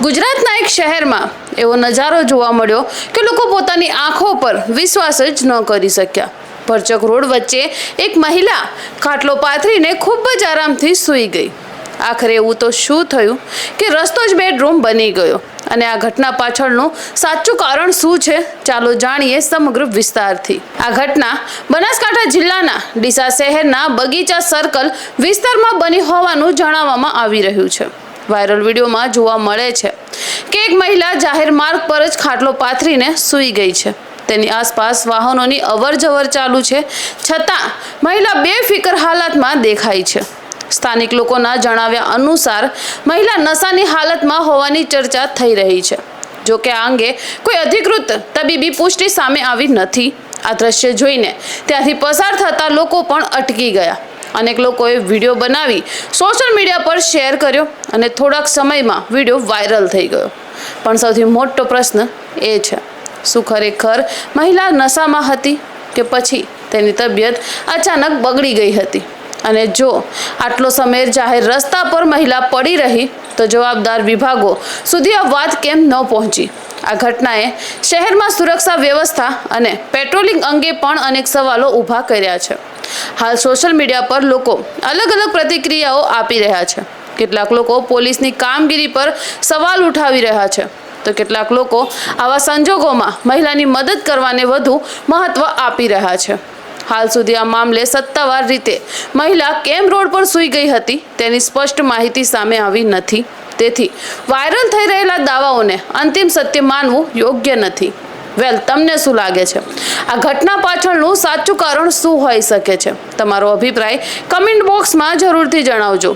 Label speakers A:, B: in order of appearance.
A: ગુજરાતના એક શહેરમાં એવો નજારો જોવા મળ્યો કે લોકો પોતાની આંખો પર વિશ્વાસ જ ન કરી શક્યા। ભરચક રોડ વચ્ચે એક મહિલા ખાટલો પાથરીને ખૂબ જ આરામથી સૂઈ ગઈ। આખરે એવું તો શું થયું કે રસ્તો જ બેડરૂમ બની ગયો અને આ ઘટના પાછળનું સાચું કારણ શું છે, ચાલો જાણીએ સમગ્ર વિસ્તારથી। આ ઘટના બનાસકાંઠા જિલ્લાના ડીસા શહેરના બગીચા સર્કલ વિસ્તારમાં બની હોવાનું જણાવવામાં આવી રહ્યું છે। વાયરલ વિડીયોમાં જોવા મળે છે કે એક મહિલા જાહેર માર્ગ પર જ ખાટલો પાથરીને સૂઈ ગઈ છે। તેની આસપાસ વાહનોની અવરજવર ચાલુ છે, છતાં મહિલા બેફિકર હાલતમાં દેખાય છે। સ્થાનિક લોકોના જણાવ્યા અનુસાર મહિલા નશાની હાલતમાં હોવાની ચર્ચા થઈ રહી છે। જો કે આ અંગે કોઈ અધિકૃત તબીબી પુષ્ટિ સામે આવી નથી। આ દ્રશ્ય જોઈને ત્યાંથી પસાર થતા લોકો પણ અટકી ગયા। અનેક લોકોએ વિડીયો બનાવી સોશિયલ મીડિયા પર શેર કર્યો અને થોડાક સમયમાં વિડીયો વાયરલ થઈ ગયો। પણ સૌથી મોટો પ્રશ્ન એ છે, શું ખરેખર મહિલા નશામાં હતી કે પછી તેની તબિયત અચાનક બગડી ગઈ હતી? અને જો આટલો સમય જાહેર રસ્તા પર મહિલા પડી રહી તો જવાબદાર વિભાગો સુધી આ વાત કેમ ન પહોંચી? આ ઘટનાએ શહેરમાં સુરક્ષા વ્યવસ્થા અને પેટ્રોલિંગ અંગે પણ અનેક સવાલો ઊભા કર્યા છે। હાલ સોશિયલ મીડિયા પર લોકો અલગ અલગ પ્રતિક્રિયાઓ આપી રહ્યા છે। કેટલાક લોકો પોલીસની કામગીરી પર સવાલ ઉઠાવી રહ્યા છે, તો કેટલાક લોકો આવા સંજોગોમાં મહિલાની મદદ કરવાને વધુ મહત્વ આપી રહ્યા છે। હાલ સુધી આ મામલે સત્તાવાર રીતે મહિલા કેમ રોડ પર સૂઈ ગઈ હતી તેની સ્પષ્ટ માહિતી સામે આવી નથી। તેથી વાયરલ થઈ રહેલા દાવાઓને અંતિમ સત્ય માનવું યોગ્ય નથી। તમને શું લાગે છે? આ ઘટના પાછળનું સાચું કારણ શું હોઈ શકે છે? તમારો અભિપ્રાય કમેન્ટ બોક્સમાં જરૂરથી જણાવજો।